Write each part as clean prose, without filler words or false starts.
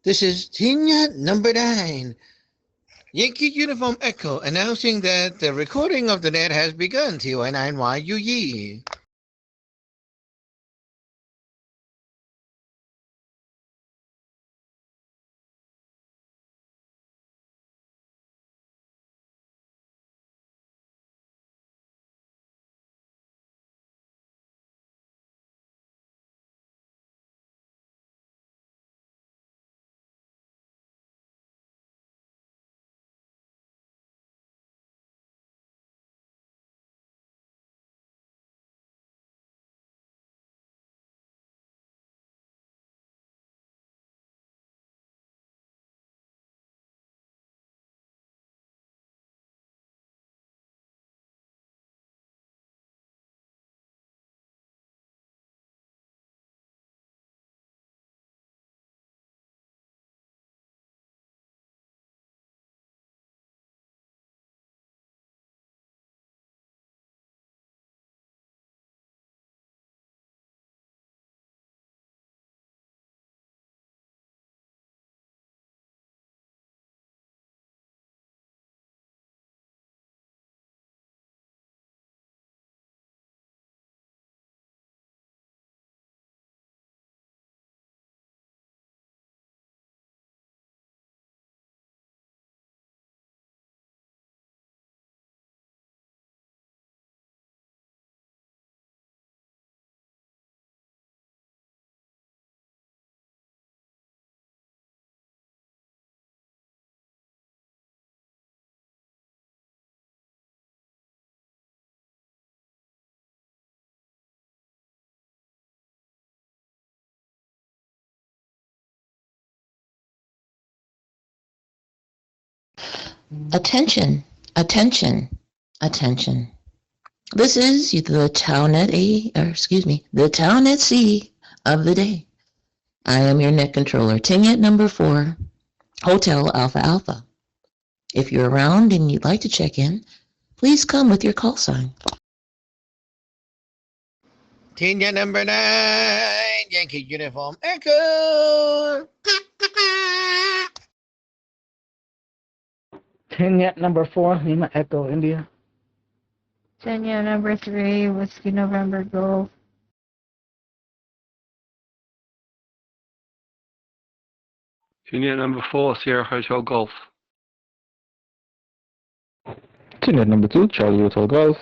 This is Tina number 9, Yankee Uniform Echo, announcing that the recording of the net has begun. TY9YUE. Attention, attention, attention. This is the the Townet C of the day. I am your net controller, Tingnet number 4, Hotel Alpha Alpha. If you're around and you'd like to check in, please come with your call sign. Tina number 9, Yankee Uniform Echo. Tingnet number 4, Lima Echo India. Kenya number 3, Whiskey November Golf. Tingnet number 4, Sierra Hotel Golf. Tingnet number 2, Charlie Hotel Golf.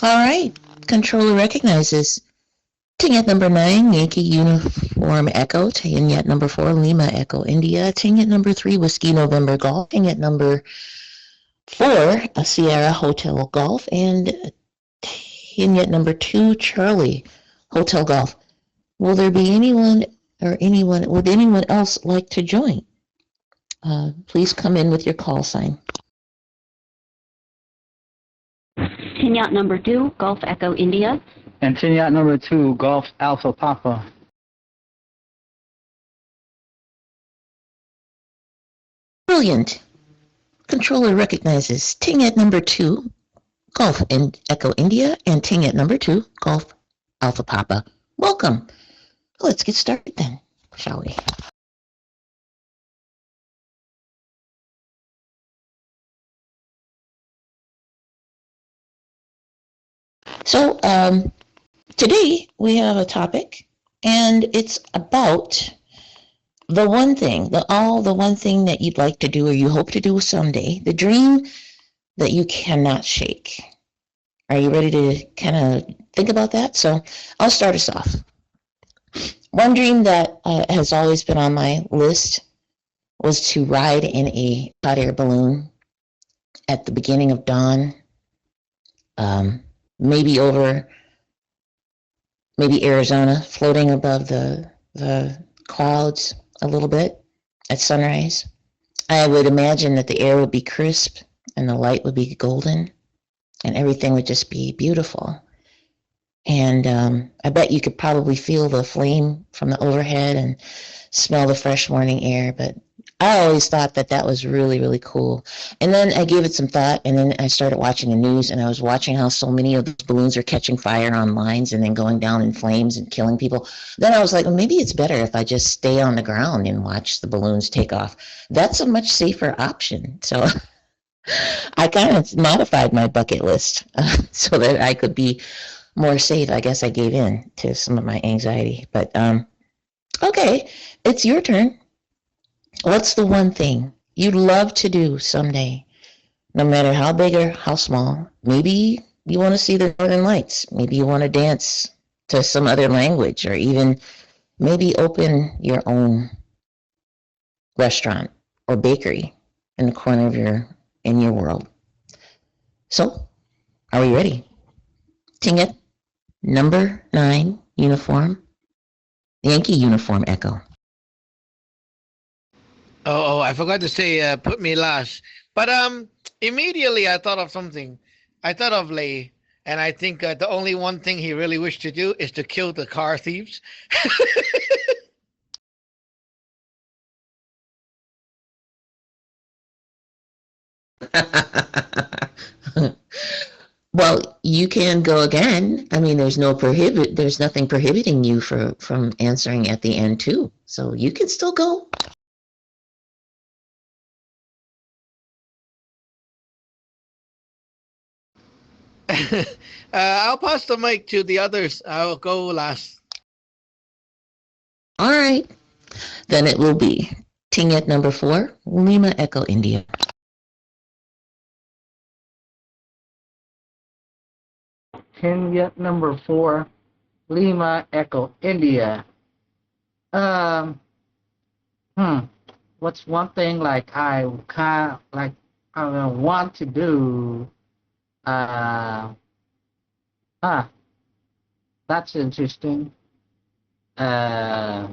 All right, controller recognizes Tingnet number 9, Yankee Uniform Echo, Tingnet number 4, Lima Echo India, Tingnet number 3, Whiskey November Golf, Tingnet number 4, Sierra Hotel Golf, and Tingnet number 2, Charlie Hotel Golf. Will there be would anyone else like to join? Please come in with your call sign. Tingnet number 2, Golf Echo India. And Tingnet number 2, Golf Alpha Papa. Brilliant. Controller recognizes Tingnet number 2, Golf and Echo India, and Tingnet number 2, Golf Alpha Papa. Welcome. Let's get started then, shall we? So today we have a topic, and it's about the one thing that you'd like to do or you hope to do someday, the dream that you cannot shake. Are you ready to kind of think about that? So I'll start us off. One dream that has always been on my list was to ride in a hot air balloon at the beginning of dawn, maybe Arizona, floating above the clouds a little bit at sunrise. I would imagine that the air would be crisp and the light would be golden and everything would just be beautiful. And I bet you could probably feel the flame from the overhead and smell the fresh morning air. But I always thought that that was really, really cool. And then I gave it some thought, and then I started watching the news, and I was watching how so many of those balloons are catching fire on lines and then going down in flames and killing people. Then I was like, well, maybe it's better if I just stay on the ground and watch the balloons take off. That's a much safer option. So I kind of modified my bucket list so that I could be more safe. I guess I gave in to some of my anxiety. But okay, it's your turn. What's the one thing you'd love to do someday, no matter how big or how small? Maybe you want to see the Northern Lights. Maybe you want to dance to some other language, or even maybe open your own restaurant or bakery in the corner of your world. So, are we ready? Tingit, number 9 uniform, Yankee uniform echo. Oh, I forgot to say, put me last. But immediately I thought of something. I thought of Lay, and I think the only one thing he really wished to do is to kill the car thieves. Well, you can go again. I mean, there's nothing prohibiting you from answering at the end too. So you can still go. I'll pass the mic to the others. I'll go last. All right. Then it will be Tingit number 4, Lima Echo India. Tingit number 4, Lima Echo India. What's one thing like I want to do? That's interesting. Yeah,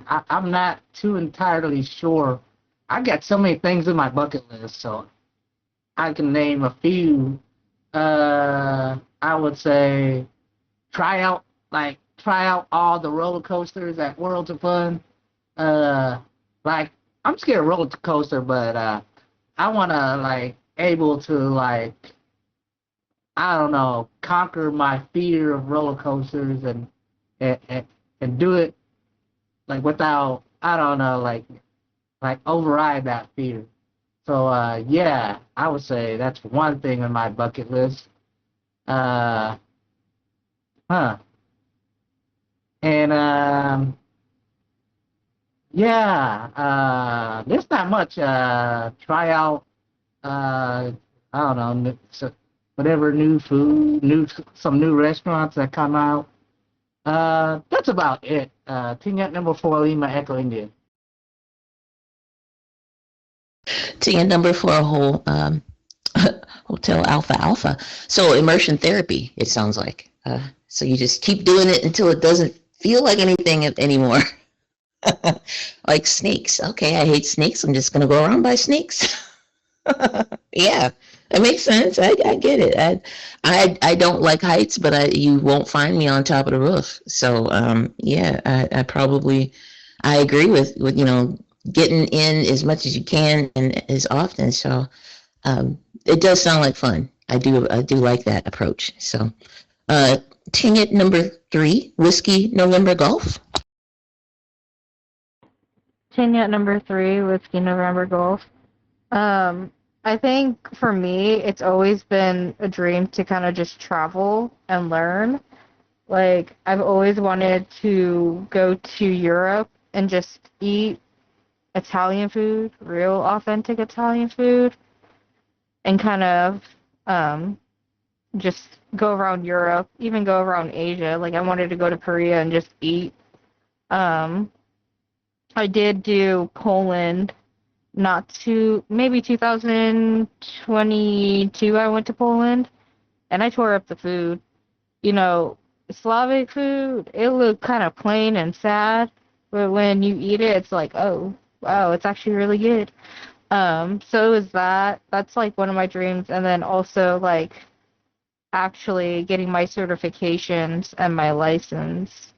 I'm not too entirely sure. I got so many things in my bucket list, so I can name a few. I would say try out all the roller coasters at Worlds of Fun. Like I'm scared of roller coaster, but I wanna able to I don't know, conquer my fear of roller coasters and do it without, I don't know, override that fear. So yeah, I would say that's one thing on my bucket list. And yeah, there's not much try out I don't know, whatever new food, some new restaurants that come out. That's about it. Tingit number 4, Lima Echo India. Tingit number 4, Hotel Alpha Alpha. So immersion therapy, it sounds like. So you just keep doing it until it doesn't feel like anything anymore. Like snakes. Okay, I hate snakes. I'm just going to go around by snakes. Yeah, it makes sense. I get it. I don't like heights, but you won't find me on top of the roof. So yeah, I agree with getting in as much as you can and as often. So it does sound like fun. I do like that approach. So Tingit number 3, Whiskey November Golf. Tingit number 3, Whiskey November Golf. I think for me, it's always been a dream to kind of just travel and learn. Like, I've always wanted to go to Europe and just eat Italian food, real authentic Italian food, and kind of just go around Europe, even go around Asia. Like, I wanted to go to Korea and just eat. I did do Poland. Maybe 2022 I went to Poland, and I tore up the food. Slavic food, it looked kind of plain and sad, but when you eat it, it's like, oh, wow, it's actually really good. So it was that. That's one of my dreams. And then also actually getting my certifications and my license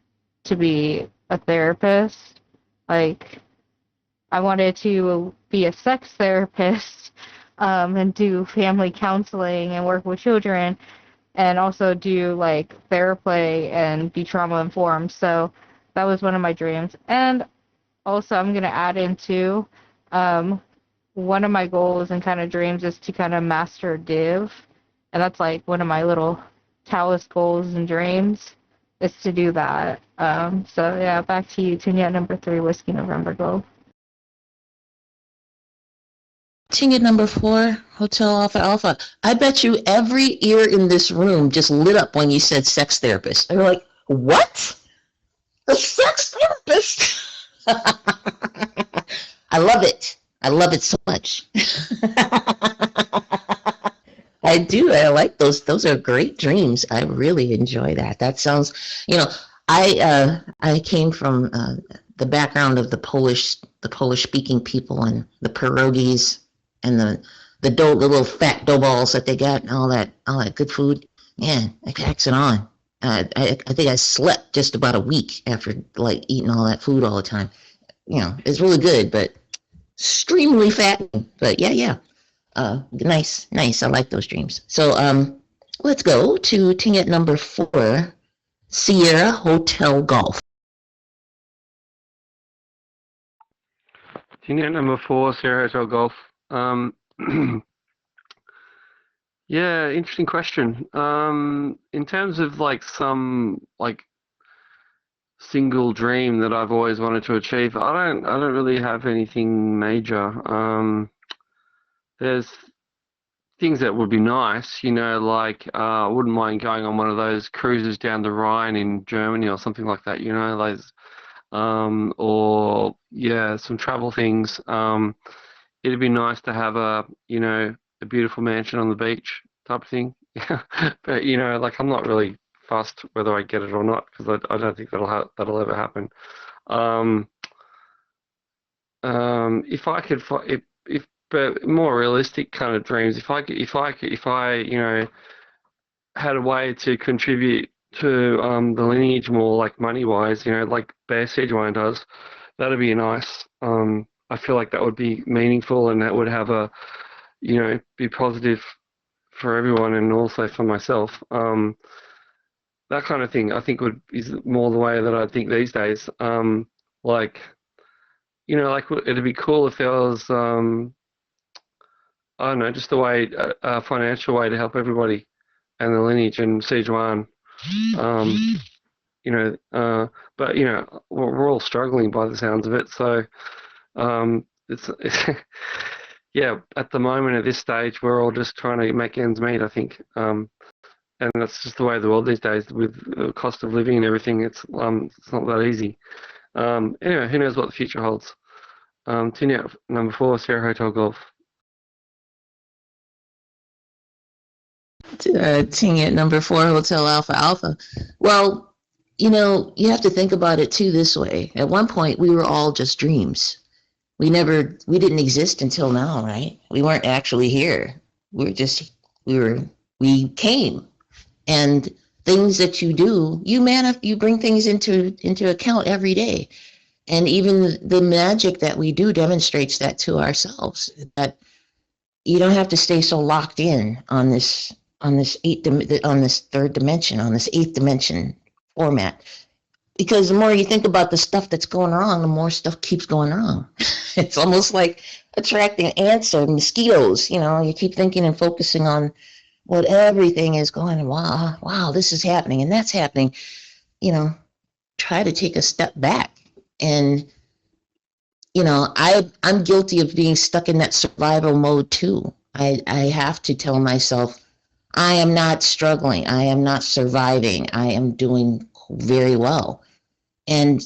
to be a therapist. Like, I wanted to be a sex therapist, and do family counseling and work with children, and also do like therapy and be trauma informed. So that was one of my dreams. And also, I'm going to add into one of my goals and kind of dreams is to kind of master Div. And that's like one of my little Taoist goals and dreams is to do that. So yeah, back to you, Tunya, number 3, Whiskey November Golf. Ticket number 4, Hotel Alpha Alpha. I bet you every ear in this room just lit up when you said sex therapist. They're like, what? A sex therapist? I love it. I love it so much. I do. I like those. Those are great dreams. I really enjoy that. That sounds, I came from the background of the Polish speaking people and the pierogies and the little fat dough balls that they got and all that good food. Man, it packs it on. I think I slept just about a week after like eating all that food all the time. It's really good, but extremely fattening. But yeah. Nice. I like those dreams. So let's go to ticket number 4, Sierra Hotel Golf. Ticket number 4, Sierra Hotel Golf. Yeah, interesting question. In terms of like some like single dream that I've always wanted to achieve, I don't really have anything major. There's things that would be nice, like I wouldn't mind going on one of those cruises down the Rhine in Germany or something like that, those, or yeah, some travel things. It'd be nice to have a beautiful mansion on the beach type of thing. But like I'm not really fussed whether I get it or not because I don't think that'll ever happen. If I could, but more realistic kind of dreams. If I had a way to contribute to the lineage more like money wise, like Bear Sejuan does, that'd be nice. I feel like that would be meaningful and that would have a, be positive for everyone and also for myself. That kind of thing I think is more the way that I think these days. Like it'd be cool if there was, I don't know, just a financial way to help everybody and the lineage and Sejuan. But we're all struggling by the sounds of it. So it's yeah. At the moment, at this stage, we're all just trying to make ends meet. I think, and that's just the way of the world these days with the cost of living and everything. It's not that easy. Anyway, who knows what the future holds? Tinia, number 4, Sierra Hotel Golf. Ticket number 4, Hotel Alpha Alpha. Well, you have to think about it too this way. At one point, we were all just dreams. We didn't exist until now, right? We weren't actually here. We came. And things that you do, you bring things into account every day. And even the magic that we do demonstrates that to ourselves, that you don't have to stay so locked in on this third dimension, on this 8th dimension format. Because the more you think about the stuff that's going wrong, the more stuff keeps going wrong. It's almost like attracting ants or mosquitoes. You keep thinking and focusing on what everything is going, wow, this is happening and that's happening. Try to take a step back. And, I'm guilty of being stuck in that survival mode too. I have to tell myself, I am not struggling. I am not surviving. I am doing very well. And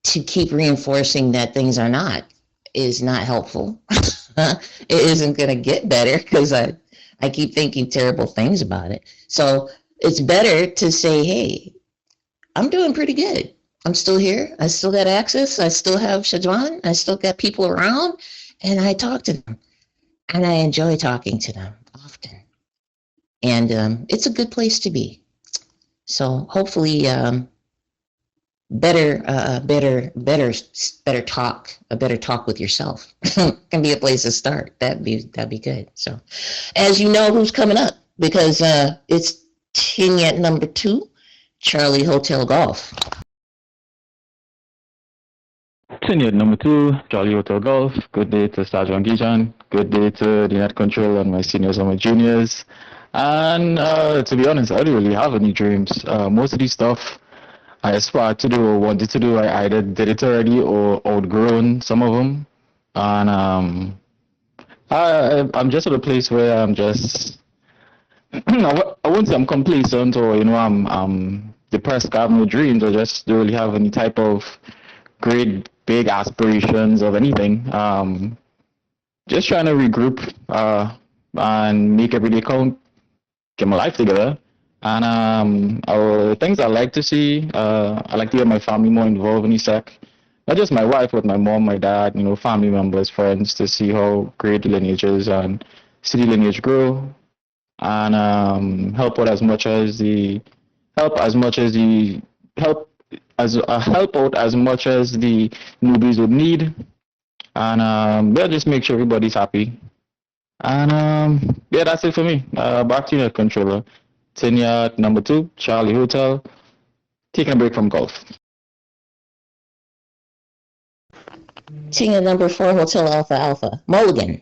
to keep reinforcing that things are not is not helpful. It isn't going to get better because I keep thinking terrible things about it. So it's better to say, hey, I'm doing pretty good. I'm still here. I still got access. I still have Sejuan. I still got people around. And I talk to them. And I enjoy talking to them often. and it's a good place to be. So hopefully, better talk with yourself can be a place to start. That'd be good. So, as you know, who's coming up, because it's Tingette number 2, Charlie Hotel Golf. Tingette number 2, Charlie Hotel Golf. Good day to Sergeant Gijan. Good day to the net control and my seniors and my juniors. And to be honest, I don't really have any dreams. Most of the stuff I aspired to do or wanted to do, I either did it already or outgrown some of them. And I'm just at a place where I'm just, I won't say I'm complacent or, I'm depressed, I have no dreams. I just don't really have any type of great big aspirations of anything. Just trying to regroup and make every day count, get my life together. And things I like to see, I like to get my family more involved in ESEC. Not just my wife, but my mom, my dad, family members, friends, to see how great the lineage is and see the lineage grow. And help out as much as the newbies would need. And just make sure everybody's happy. And that's it for me. Back to you, controller. Tingette number 2, Charlie Hotel. Taking a break from golf. Tingette number 4, Hotel Alpha Alpha. Mulligan.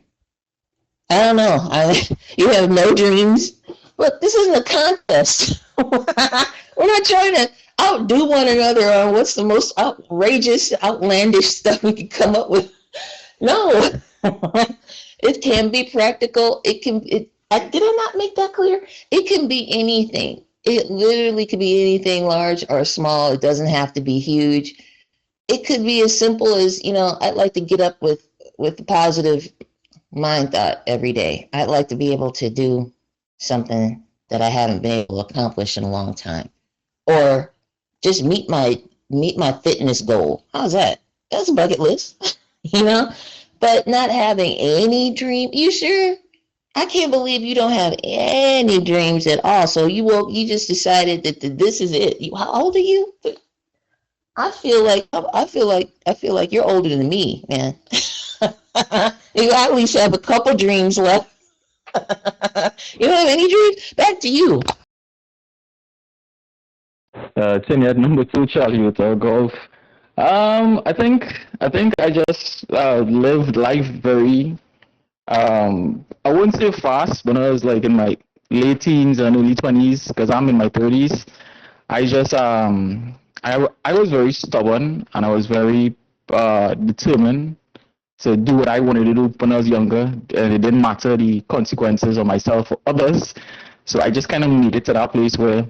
I don't know. You have no dreams. Look, this isn't a contest. We're not trying to outdo one another on what's the most outrageous, outlandish stuff we can come up with. No. It can be practical. Did I not make that clear? It can be anything. It literally could be anything, large or small. It doesn't have to be huge. It could be as simple as, I'd like to get up with the positive mind thought every day. I'd like to be able to do something that I haven't been able to accomplish in a long time. Or just meet my fitness goal. How's that? That's a bucket list, But not having any dream. You sure? I can't believe you don't have any dreams at all. So you just decided that this is it. How old are you? I feel like you're older than me, man. You at least have a couple dreams left. You don't have any dreams? Back to you. Tingette number 2, Charlie Hotel Golf. I think I just lived life very, I wouldn't say fast when I was like in my late teens and early 20s, because I'm in my 30s. I just, I was very stubborn and I was very determined to do what I wanted to do when I was younger, and it didn't matter the consequences of myself or others. So I just kind of made it to that place where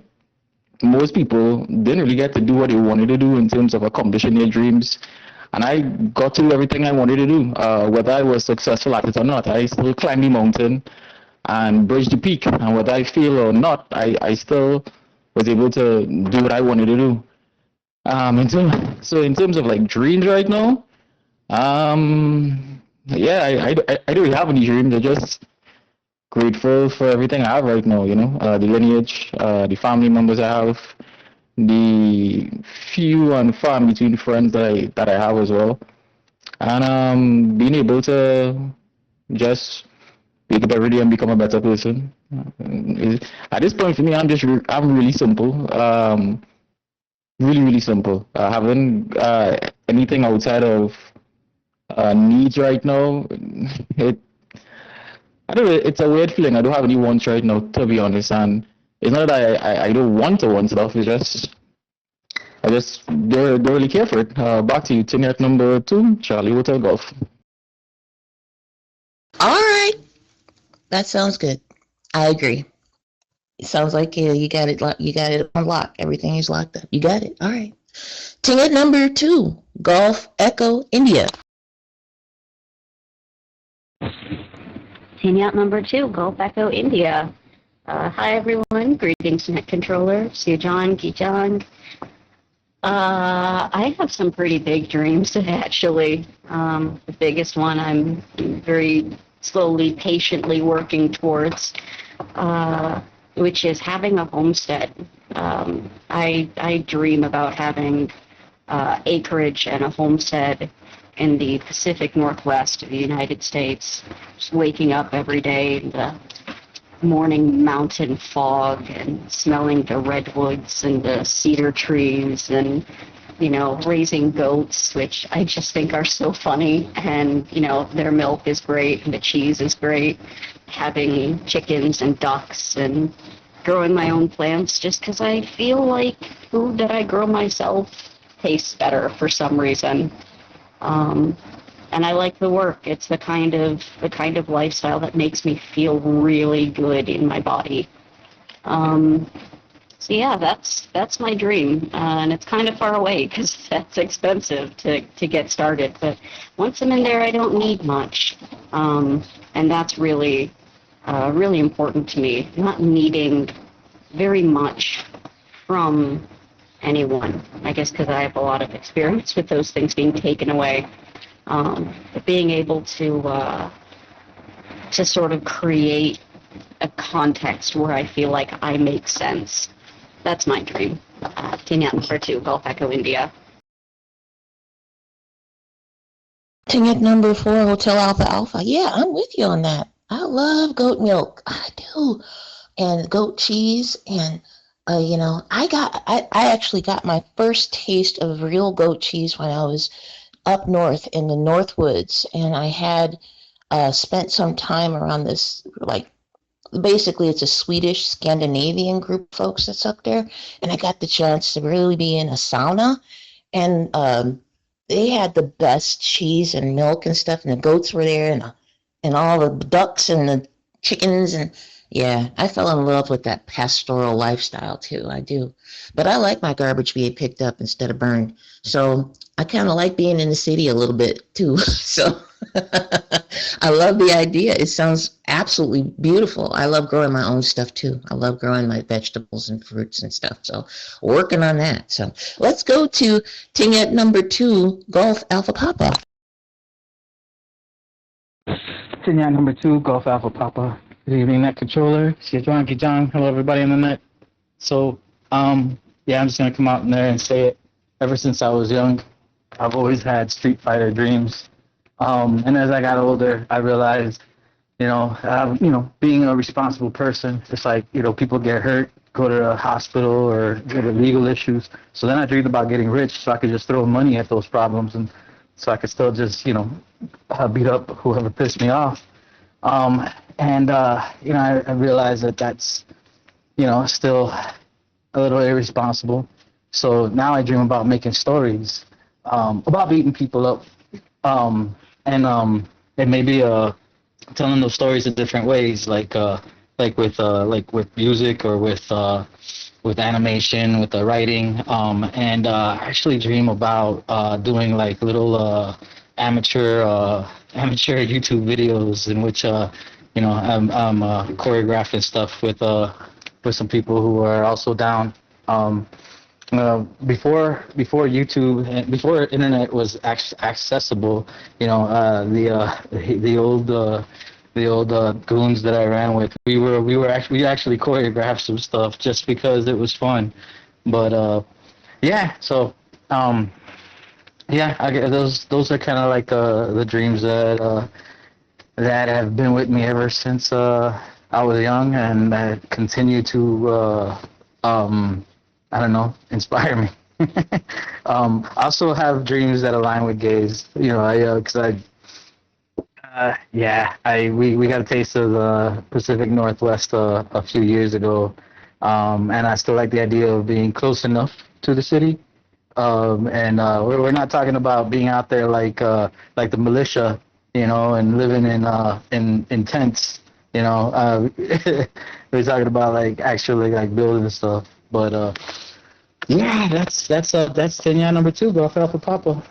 most people didn't really get to do what they wanted to do in terms of accomplishing their dreams. And I got to do everything I wanted to do. Whether I was successful at it or not, I still climbed the mountain and bridged the peak. And whether I fail or not, I still was able to do what I wanted to do. So in terms of like dreams right now, I don't really have any dreams. I'm just grateful for everything I have right now, the lineage, the family members I have, the few and far in between friends that I have as well, and being able to just wake up every day and become a better person. At this point for me, I'm really simple, really simple. I haven't anything outside of needs right now. I don't know, it's a weird feeling. I don't have any wants right now, to be honest. And it's not that I don't want to want stuff. It's just, I just don't really care for it. Back to you, Tingette number 2, Charlie Hotel Golf. All right. That sounds good. I agree. It sounds like you got it unlocked. Everything is locked up. You got it. All right. Tingette number 2, Golf Echo India. Tingette number 2, Golf Echo India. Hi everyone, greetings Net Controller, Sujan, Gijan. I have some pretty big dreams actually. The biggest one I'm very slowly, patiently working towards. which is having a homestead. I dream about having acreage and a homestead in the Pacific Northwest of the United States, just waking up every day in the morning mountain fog and smelling the redwoods and the cedar trees and, you know, raising goats, which I just think are so funny. And, you know, their milk is great and the cheese is great. Having chickens and ducks and growing my own plants just because I feel like food that I grow myself tastes better for some reason. And I like the work. It's the kind of lifestyle that makes me feel really good in my body. So yeah, that's my dream, and it's kind of far away because that's expensive to get started. But once I'm in there, I don't need much, and that's really really important to me. Not needing very much from anyone. I guess because I have a lot of experience with those things being taken away. But being able to sort of create a context where I feel like I make sense. That's my dream. Tingette number 2, Gulf Echo, India. Tingette number 4, Hotel Alpha Alpha. Yeah, I'm with you on that. I love goat milk. I do. And goat cheese. And, you know, I actually got my first taste of real goat cheese when I was up north in the Northwoods. And I had spent some time around this, like, basically it's a Swedish Scandinavian group of folks that's up there, and I got the chance to really be in a sauna, and they had the best cheese and milk and stuff, and the goats were there, and all the ducks and the chickens, and yeah, I fell in love with that pastoral lifestyle too. I do, but I like my garbage being picked up instead of burned, so I kind of like being in the city a little bit too. So I love the idea. It sounds absolutely beautiful. I love growing my own stuff too. I love growing my vegetables and fruits and stuff. So working on that. So let's go to Tingette number 2, Golf Alpha Papa. Tingette number 2, Golf Alpha Papa. Good evening, Net Controller. Siajuan Kijang. Hello, everybody on the net. So, yeah, I'm just going to come out in there and say it. Ever since I was young, I've always had Street Fighter dreams. And as I got older, I realized, being a responsible person, it's like, people get hurt, go to a hospital or get legal issues. So then I dreamed about getting rich so I could just throw money at those problems and so I could still just, beat up whoever pissed me off. I realized that that's, still a little irresponsible. So now I dream about making stories, about beating people up. And maybe telling those stories in different ways, like with music or with animation, with the writing. I actually dream about doing like little amateur YouTube videos in which I'm choreographing stuff with some people who are also down. Before YouTube and before internet was accessible, the old goons that I ran with, we actually choreographed some stuff just because it was fun. But yeah, so yeah, I guess those are kind of like the dreams that have been with me ever since I was young, and that continue to I don't know, inspire me. I also have dreams that align with gays. We got a taste of the Pacific Northwest a few years ago, and I still like the idea of being close enough to the city. We're not talking about being out there like the militia, and living in tents. We're talking about like actually like building stuff. But yeah, that's Tingette number 2, Golf Alpha Papa.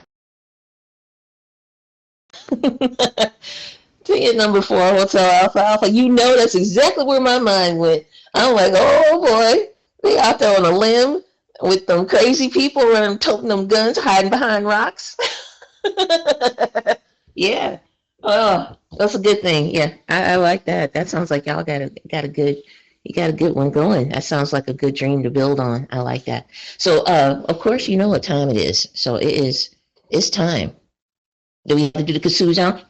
Tingette number 4, Hotel Alpha Alpha. That's exactly where my mind went. I'm like, oh boy, they out there on a limb with them crazy people running, toting them guns, hiding behind rocks. Yeah. Oh, that's a good thing. Yeah, I like that. That sounds like y'all got a good You got a good one going. That sounds like a good dream to build on. I like that. So, of course, you know what time it is. So it's time. Do we have to do the kazoo sound?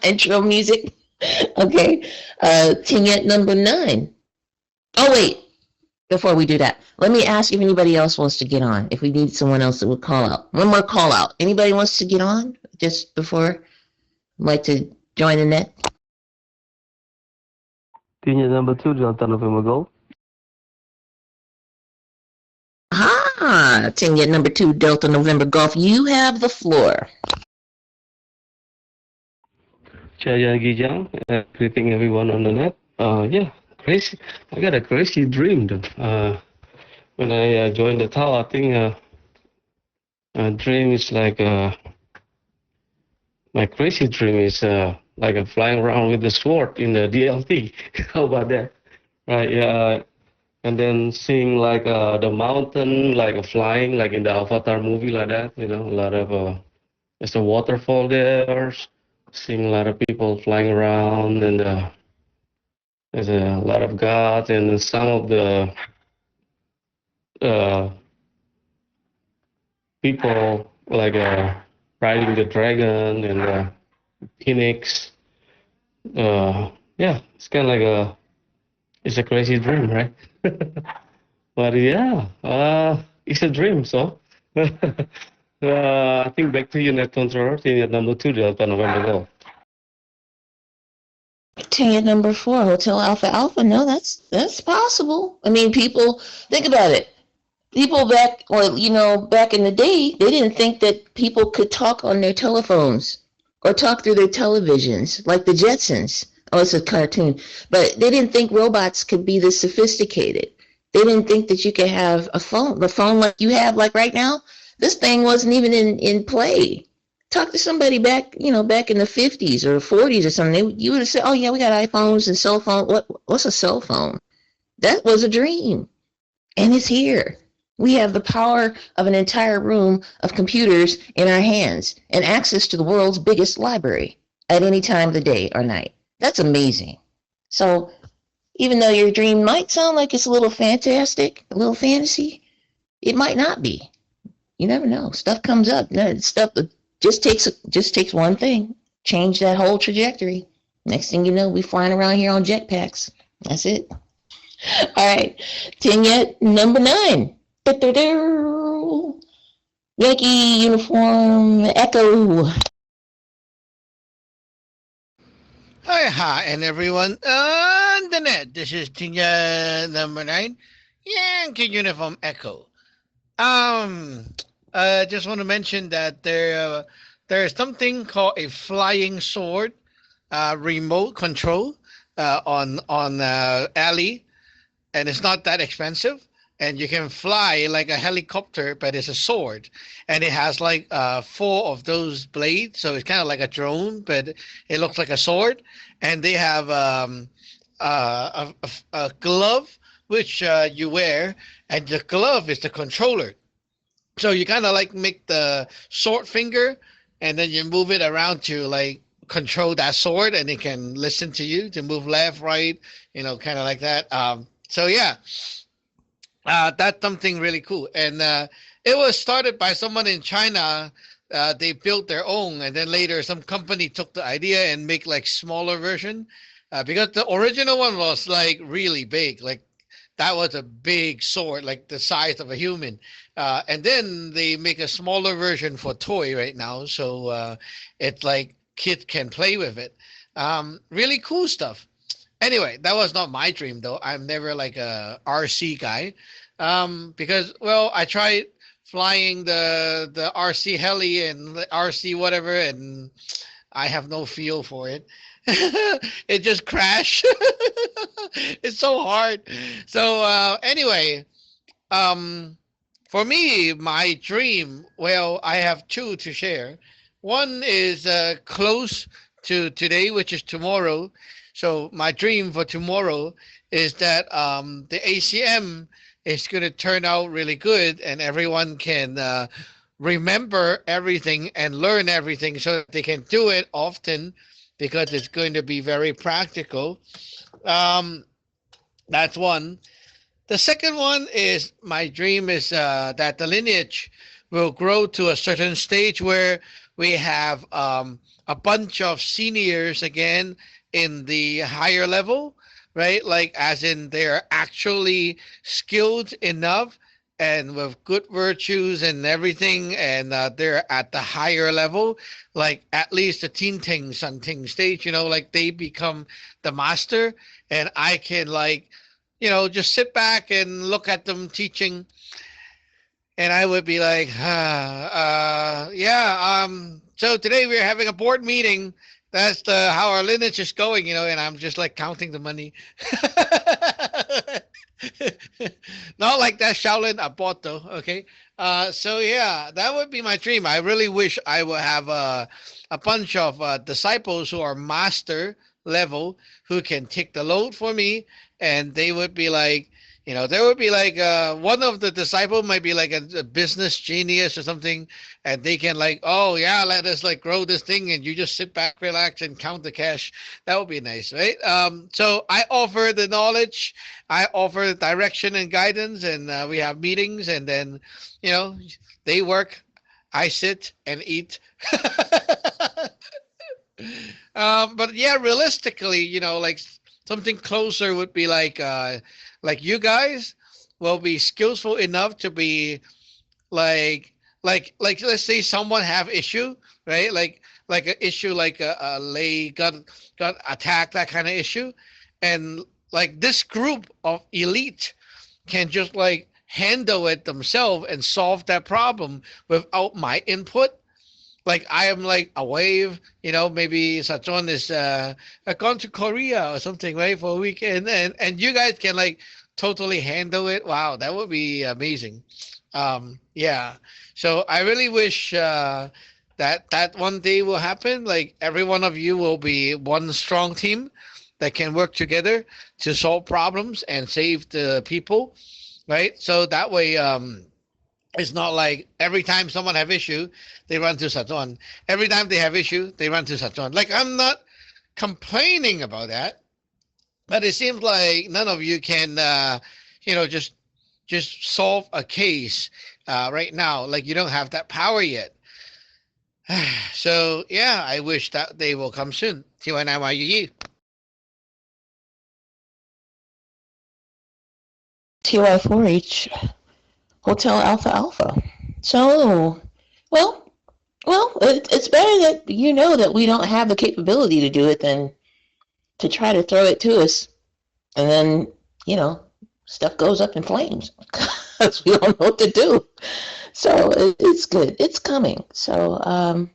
Intro music. Okay. Tingette number 9. Oh, wait. Before we do that, let me ask if anybody else wants to get on. If we need someone else that would call out. One more call out. Anybody wants to get on just before? Like to join the net? Tingette number 2, Delta November Golf. Tingette number 2, Delta November Golf. You have the floor. Chayan Gijang, greeting everyone on the net. Yeah, crazy. I got a crazy dream though. When I joined the tower, I think a dream is like my crazy dream is like a flying around with the sword in the DLT. How about that? Right? Yeah. And then seeing like the mountain, like flying, like in the Avatar movie, like that. You know, a lot of there's a waterfall there. Seeing a lot of people flying around, and there's a lot of gods, and some of the people like riding the dragon and the phoenix. Yeah, it's kind of like it's a crazy dream, right? But yeah, it's a dream, so. I think back to you, net controller, Tingette number 2, Delta November Golf. Tingette number 4, Hotel Alpha Alpha. No, that's possible. I mean, people think about it. People back, back in the day, they didn't think that people could talk on their telephones or talk through their televisions like the Jetsons. Oh, it's a cartoon, but they didn't think robots could be this sophisticated. They didn't think that you could have the phone like you have, like right now. This thing wasn't even in play. Talk to somebody back in the 50s or 40s or something. You would have said, oh, yeah, we got iPhones and cell phone. What's a cell phone? That was a dream. And it's here. We have the power of an entire room of computers in our hands and access to the world's biggest library at any time of the day or night. That's amazing. So even though your dream might sound like it's a little fantastic, a little fantasy, it might not be. You never know. Stuff comes up. Stuff just takes one thing. Change that whole trajectory. Next thing you know, we're flying around here on jetpacks. That's it. All right. Tingette number 9. Yankee uniform echo. Hi, and everyone on the net. This is Tingette number 9, Yankee uniform echo. Just want to mention that there's something called a flying sword, remote control, on Alley, and it's not that expensive, and you can fly like a helicopter, but it's a sword, and it has like 4 of those blades, so it's kind of like a drone, but it looks like a sword, and they have a glove which you wear, and the glove is the controller. So you kind of like make the sword finger, and then you move it around to like control that sword, and it can listen to you to move left, right, kind of like that. So yeah, that's something really cool. And it was started by someone in China. They built their own, and then later some company took the idea and make like smaller version, because the original one was like really big, like that was a big sword, like the size of a human. And then they make a smaller version for toy right now. So it's like kids can play with it. Really cool stuff. Anyway, that was not my dream though. I'm never like a RC guy. Because, well, I tried flying the RC heli and the RC whatever, and I have no feel for it. It just crashed. It's so hard. So anyway, for me, my dream, well, I have 2 to share. One is close to today, which is tomorrow. So my dream for tomorrow is that the ACM is going to turn out really good, and everyone can remember everything and learn everything, so they can do it often, because it's going to be very practical. Um, that's one. The second one is my dream is that the lineage will grow to a certain stage where we have a bunch of seniors again in the higher level, right? Like, as in they're actually skilled enough and with good virtues and everything, and they're at the higher level, like at least the teen ting sun ting stage, like they become the master, and I can, like, just sit back and look at them teaching, and I would be like, yeah, so today we're having a board meeting. That's how our lineage is going, and I'm just like counting the money. Not like that Shaolin I bought though. Okay. So yeah, that would be my dream. I really wish I would have a bunch of disciples who are master level who can take the load for me, and they would be like, there would be like one of the disciple might be like a business genius or something, and they can like, oh yeah, let us like grow this thing, and you just sit back, relax, and count the cash. That would be nice, right? So I offer the knowledge, I offer the direction and guidance, and we have meetings, and then they work, I sit and eat. But yeah, realistically, like something closer would be like you guys will be skillful enough to be like let's say someone have issue, right? Like an issue like a lay got attacked, that kind of issue, and like this group of elite can just like handle it themselves and solve that problem without my input. Like I am like a wave, maybe Sajon is gone to Korea or something, right, for a weekend, and you guys can like totally handle it. Wow, that would be amazing. Yeah. So I really wish that one day will happen. Like every one of you will be one strong team that can work together to solve problems and save the people, right? So that way, it's not like every time someone have issue, they run to Sajon. Every time they have issue, they run to Sajon. Like I'm not complaining about that, but it seems like none of you can, just solve a case right now. Like you don't have that power yet. So yeah, I wish that day will come soon. TY9YUU. TY4H Hotel Alpha Alpha. So, well, it's better that that we don't have the capability to do it than to try to throw it to us, and then stuff goes up in flames because we don't know what to do. So it's good. It's coming. So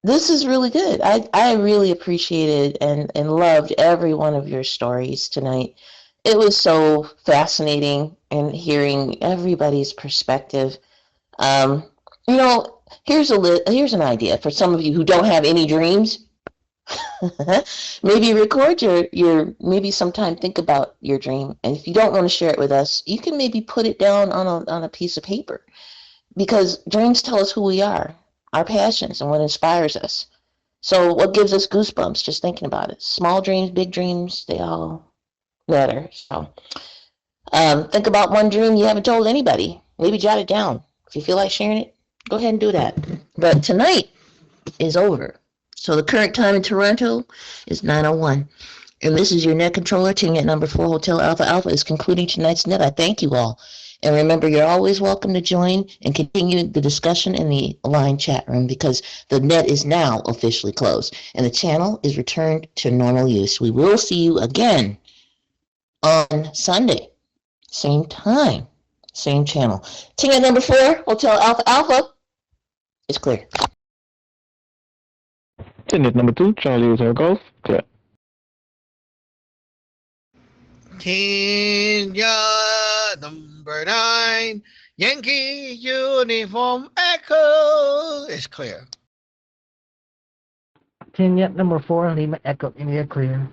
this is really good. I really appreciated and loved every one of your stories tonight. It was so fascinating and hearing everybody's perspective. Here's an idea for some of you who don't have any dreams. Maybe record your maybe sometime think about your dream, and if you don't want to share it with us, you can maybe put it down on a piece of paper, because dreams tell us who we are, our passions, and what inspires us. So what gives us goosebumps just thinking about it? Small dreams, big dreams, they all matter. So think about one dream you haven't told anybody. Maybe jot it down. If you feel like sharing it, go ahead and do that. But tonight is over. So the current time in Toronto is 9:01. And this is your net controller, Tingnet number 4 Hotel Alpha Alpha is concluding tonight's net. I thank you all. And remember, you're always welcome to join and continue the discussion in the line chat room, because the net is now officially closed and the channel is returned to normal use. We will see you again on Sunday. Same time, same channel. Tingnet number 4 Hotel Alpha Alpha is clear. Tingnet number 2 Charlie Hotel Golf, clear. Kenya number 9 Yankee Uniform Echo is clear. Kenya number 4 Lima Echo India clear.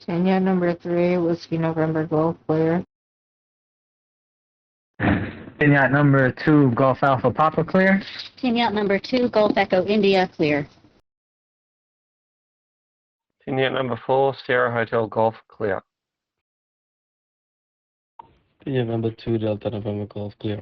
Kenya number 3, Whiskey November Golf, clear. Kenya number 2 Golf Alpha Papa clear. Team Yacht number 2, Golf Echo India, clear. Unit number 4, Sierra Hotel Golf, clear. Unit number 2, Delta November Golf, clear.